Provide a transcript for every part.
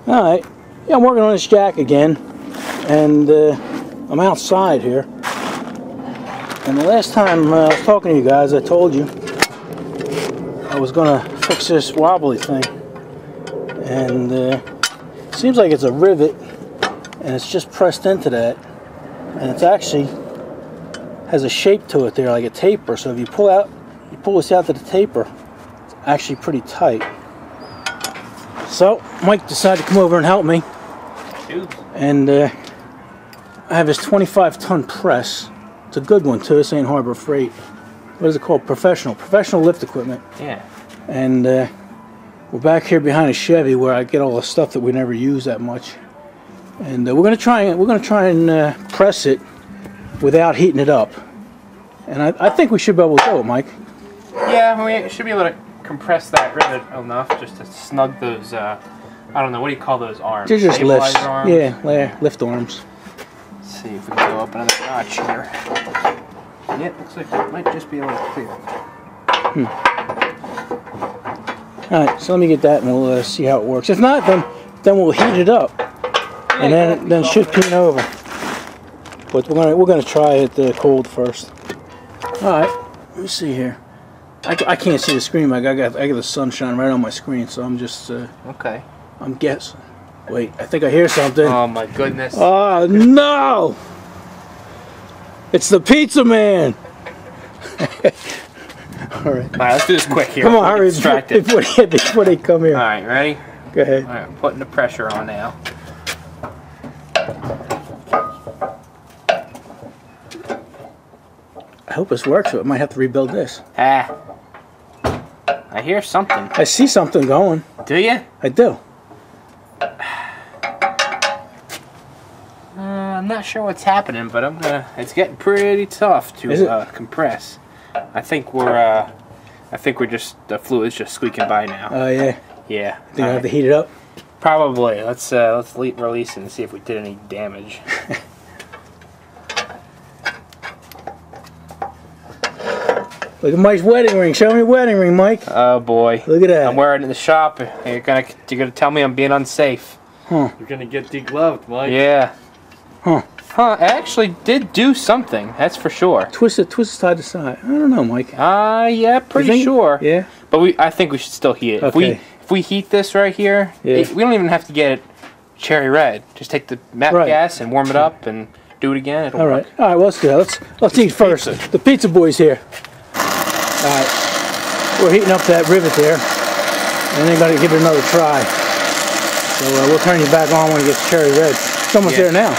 Alright, yeah, I'm working on this jack again, and I'm outside here. And the last time I was talking to you guys, I told you I was going to fix this wobbly thing. And it seems like it's a rivet, and it's just pressed into that. And it's actually has a shape to it there, like a taper. So if you pull this out to the taper, it's actually pretty tight. So Mike decided to come over and help me. And I have this 25-ton press. It's a good one too. This ain't Harbor Freight. What is it called? Professional lift equipment. Yeah. And we're back here behind a Chevy where I get all the stuff that we never use that much. And we're gonna try and press it without heating it up. And I think we should be able to do it, Mike. Yeah, we should be able to compress that rivet enough just to snug those, I don't know, what do you call those arms? They're just lifts. Arms? Yeah, lift arms. Let's see if we can go up another notch here. Yeah, looks like it might just be a little clear. Alright, so let me get that and we'll see how it works. If not, then we'll heat it up. Yeah, and then it should clean over. But we're gonna try it cold first. Alright, let me see here. I can't see the screen. I got the sun shining right on my screen, so I'm just okay. I'm guessing. Wait, I think I hear something. Oh my goodness! Oh no! It's the pizza man. All right, let's do this quick here. Come on, hurry! Before they come here. All right, ready? Go ahead. All right, I'm putting the pressure on now. I hope this works, but I might have to rebuild this. I hear something. I see something going. Do you? I do. I'm not sure what's happening, but it's getting pretty tough to compress. I think we're just the fluid's just squeaking by now. Oh yeah. Yeah. Think I have to heat it up? Probably. Let's release it and see if we did any damage. Look at Mike's wedding ring. Show me your wedding ring, Mike. Oh boy. Look at that. I'm wearing it in the shop. You're gonna tell me I'm being unsafe. Huh. You're gonna get degloved, Mike. Yeah. Huh. Huh. It actually did do something. That's for sure. Twist it side to side. I don't know, Mike. Yeah, pretty sure. Yeah. But I think we should still heat it. Okay. If we heat this right here, we don't even have to get it cherry red. Just take the MAP gas and warm it up and do it again. It'll work. All right. Well, let's do that. Let's eat first. The pizza boy's here. Alright, we're heating up that rivet there, and then got to give it another try. So we'll turn you back on when it gets cherry red. It's almost there now.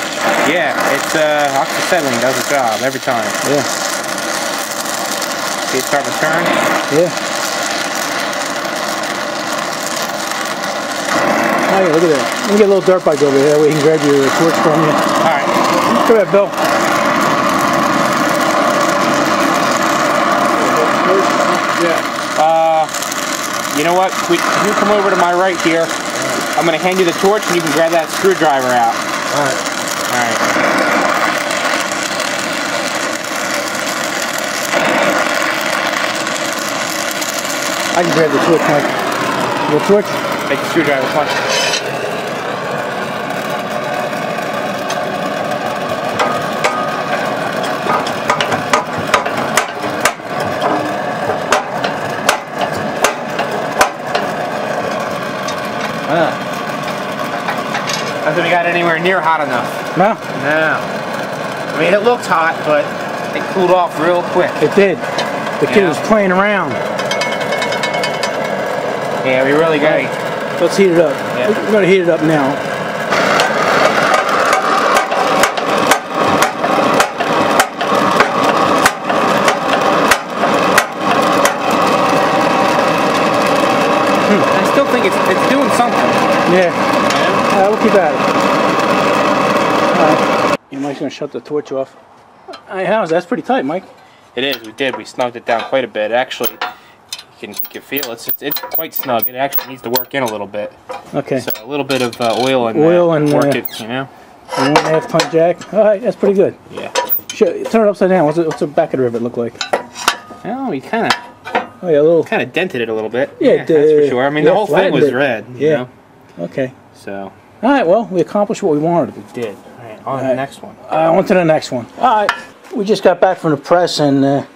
Yeah, it's oxyacetylene does the job every time. Yeah. See it start to turn? Yeah. Oh yeah, look at that. Let me get a little dirt bike over there where he can grab your torch from you. Alright. Come here, Bill. You know what? If you come over to my right here, I'm going to hand you the torch and you can grab that screwdriver out. Alright. Alright. I can grab the torch, Mike. The torch? Take the screwdriver, come on. I don't think we got anywhere near hot enough. No? No. I mean, it looked hot, but it cooled off real quick. It did. The kid was playing around. Yeah, we really got it. Let's heat it up. Yeah. We're going to heat it up now. I still think it's doing something. Yeah. We'll keep at it. Alright. Mike's going to shut the torch off. That's pretty tight, Mike. It is. We snugged it down quite a bit. Actually, you can feel it. It's quite snug. It actually needs to work in a little bit. Okay. So a little bit of oil and work it, you know. 1.5 ton jack. Alright, that's pretty good. Yeah. Turn it upside down. What's the back of the rivet look like? Oh, we kind of. Oh yeah, a little. Kind of dented it a little bit. Yeah, that's for sure. I mean, the whole thing was red. Yeah. You know? Okay. So. All right. Well, we accomplished what we wanted. We did. All right. On to the next one. On to the next one. All right. We just got back from the press, and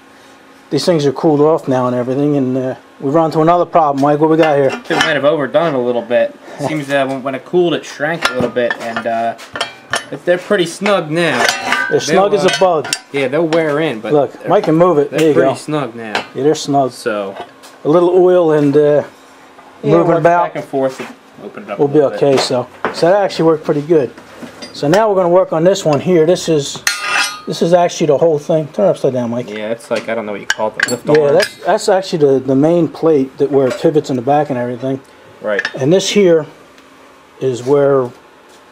these things are cooled off now and everything, and we run into another problem. Mike, what we got here? It might have overdone it a little bit. Seems that when it cooled, it shrank a little bit, and they're pretty snug now. They're snug as a bug. Yeah, they'll wear in, but look, Mike can move it. There you go. They're pretty snug now. Yeah, they're snug. So a little oil and moving about, back and forth, open it up. We'll be okay. So that actually worked pretty good. So now we're going to work on this one here. This is actually the whole thing. Turn it upside down, Mike. Yeah, it's like, I don't know what you call it. Lift arm. That's actually the main plate where it pivots in the back and everything. Right. And this here is where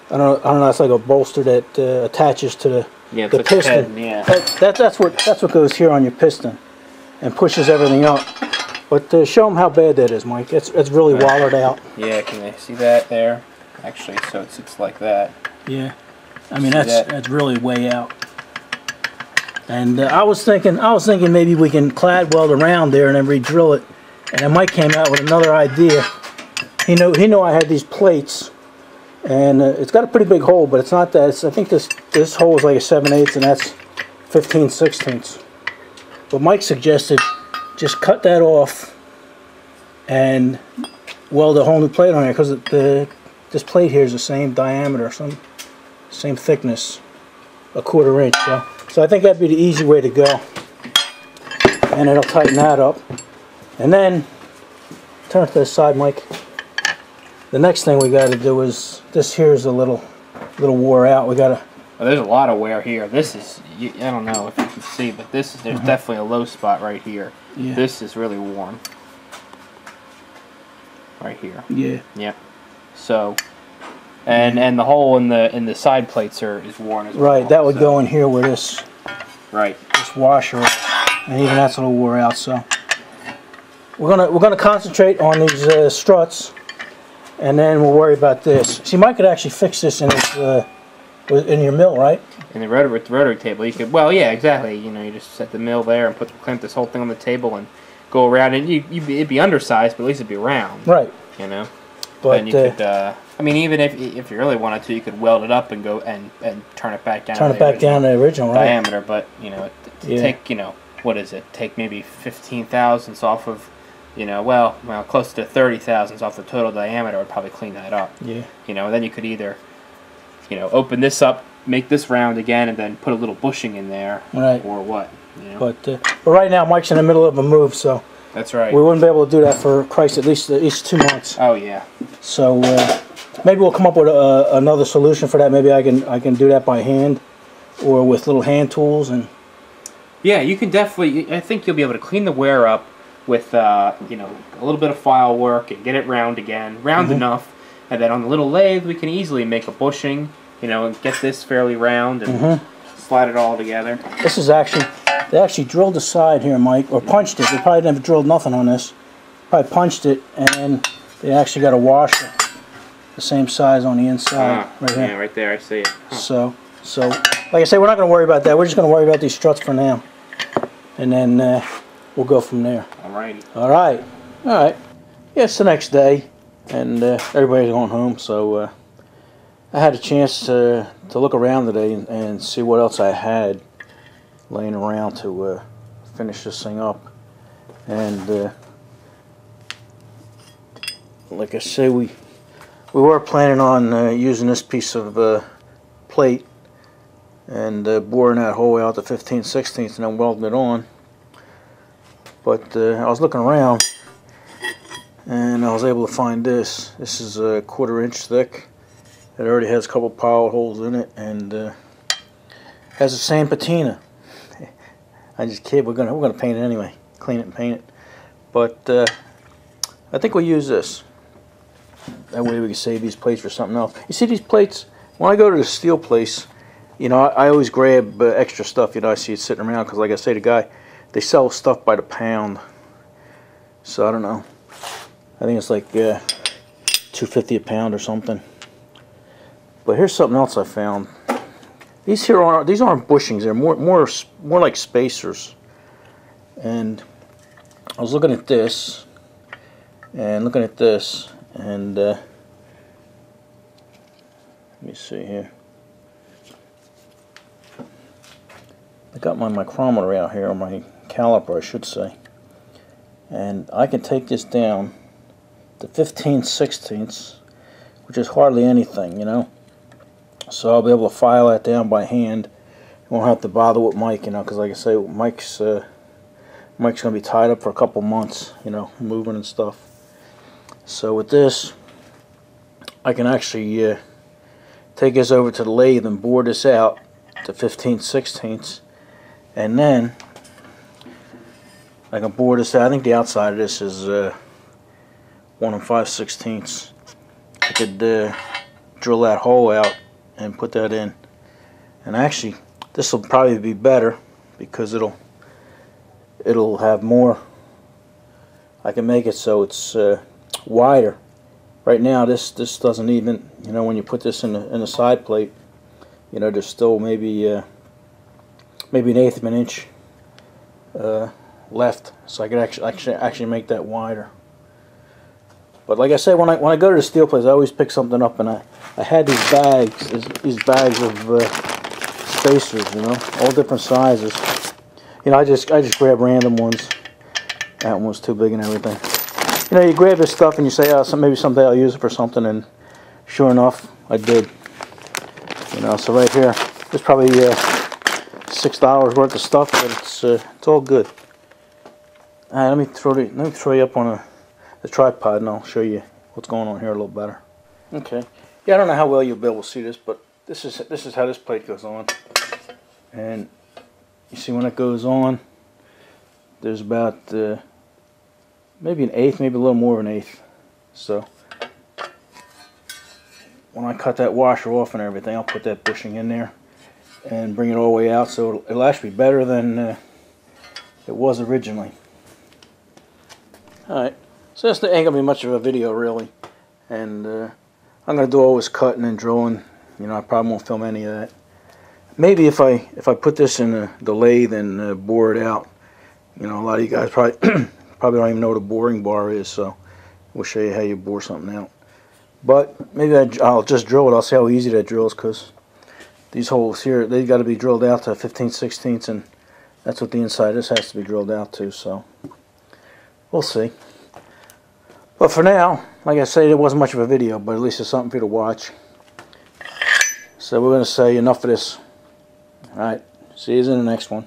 I don't know. It's like a bolster that attaches to the piston. Yeah. That's what goes here on your piston, and pushes everything up. But show them how bad that is, Mike. It's really wallowed out. Yeah. Can they see that there? Actually, so it sits like that. Yeah. I mean that's really way out. And I was thinking maybe we can clad weld around there and then re-drill it. And then Mike came out with another idea. He knew I had these plates. And it's got a pretty big hole, but it's not that. I think this hole is like a 7/8, and that's 15/16. But Mike suggested just cut that off and weld a whole new plate on there, because this plate here is the same diameter, same thickness, a 1/4 inch. So I think that'd be the easy way to go, and it'll tighten that up. And then turn it to the side, Mike. The next thing we got to do is, this here is a little wore out. We got to. Well, there's a lot of wear here. This is, I don't know if you can see, but there's definitely a low spot right here. Yeah. This is really worn. Right here. Yeah. Yep. So, and the hole in the side plates is worn as well. Right. That would go in here where this. Right. This washer, and even that's a little wore out. So we're gonna concentrate on these struts. And then we'll worry about this. See, Mike could actually fix this in your mill, right? In the rotary table, you could. Well, yeah, exactly. You know, you just set the mill there and clamp this whole thing on the table and go around. And it'd be undersized, but at least it'd be round. Right. You know. But and you could. I mean, even if you really wanted to, you could weld it up and go and turn it back down. Turn it back down to the original diameter, but you know, take what is it? Take maybe 15 thousandths off of. You know, well, close to 30 thousandths off the total diameter would probably clean that up. Yeah. You know, and then you could either, open this up, make this round again, and then put a little bushing in there. Right. Or what. You know? But right now, Mike's in the middle of a move, so. That's right. We wouldn't be able to do that for Christ at least 2 months. Oh yeah. So maybe we'll come up with another solution for that. Maybe I can do that by hand, or with little hand tools and. Yeah, you can definitely. I think you'll be able to clean the wear up with a little bit of file work and get it round again, enough, and then on the little lathe we can easily make a bushing, and get this fairly round and slide it all together. This is they actually drilled the side here, Mike, or punched it. They probably never drilled nothing on this. Probably punched it, and then they actually got a washer the same size on the inside right here. Yeah, right there, I see it. Huh. So like I say, we're not going to worry about that. We're just going to worry about these struts for now, and then we'll go from there. Alrighty. All right. Yeah, it's the next day, and everybody's going home. So I had a chance to look around today and see what else I had laying around to finish this thing up. And like I say, we were planning on using this piece of plate and boring that hole out to 15/16 and then welding it on. But I was looking around, and I was able to find this. This is a 1/4 inch thick. It already has a couple pilot holes in it, and has the same patina. I just kid. We're gonna paint it anyway. Clean it and paint it. But I think we'll use this. That way we can save these plates for something else. You see these plates? When I go to the steel place, I always grab extra stuff. I see it sitting around because, like I say, the guy. They sell stuff by the pound, so I don't know. I think it's like $2.50 a pound or something. But here's something else I found. These aren't bushings. They're more like spacers. And I was looking at this and looking at this, and Let me see here. I got my micrometer out here, or my caliper I should say, and I can take this down to 15/16, which is hardly anything, you know. So I'll be able to file that down by hand. You won't have to bother with Mike, you know, because like I say, Mike's going to be tied up for a couple months, you know, moving and stuff. So with this, I can actually take this over to the lathe and bore this out to 15/16, and then I can bore this out. I think the outside of this is 1 5/16. I could drill that hole out and put that in, and actually this will probably be better because it'll have more. I can make it so it's wider. Right now this doesn't even, you know, when you put this in the side plate, you know, there's still maybe an 1/8 of an inch left, so I could actually make that wider. But like I say, when I go to the steel place, I always pick something up, and I had these bags of spacers, you know, all different sizes. You know, I just grab random ones. That one was too big and everything. You know, you grab this stuff and you say, oh, maybe someday I'll use it for something, and sure enough, I did. You know, so right here, there's probably $6 worth of stuff, but it's all good. All right, let me throw you up on the tripod, and I'll show you what's going on here a little better. Okay. Yeah, I don't know how well you'll be able to see this, but this is how this plate goes on. And you see when it goes on, there's about maybe an 1/8, maybe a little more of an 1/8. So when I cut that washer off and everything, I'll put that bushing in there and bring it all the way out, so it'll actually be better than it was originally. Alright, so this ain't gonna be much of a video really, and I'm gonna do all this cutting and drilling. You know, I probably won't film any of that. Maybe if I put this in the lathe and bore it out, you know, a lot of you guys probably probably don't even know what a boring bar is, so we'll show you how you bore something out. But maybe I'll just drill it. I'll see how easy that drills, because these holes here, they got to be drilled out to 15/16, and that's what the inside of this has to be drilled out to, so we'll see. But for now, like I say, it wasn't much of a video, but at least it's something for you to watch. So we're going to say enough of this. Alright, see you in the next one.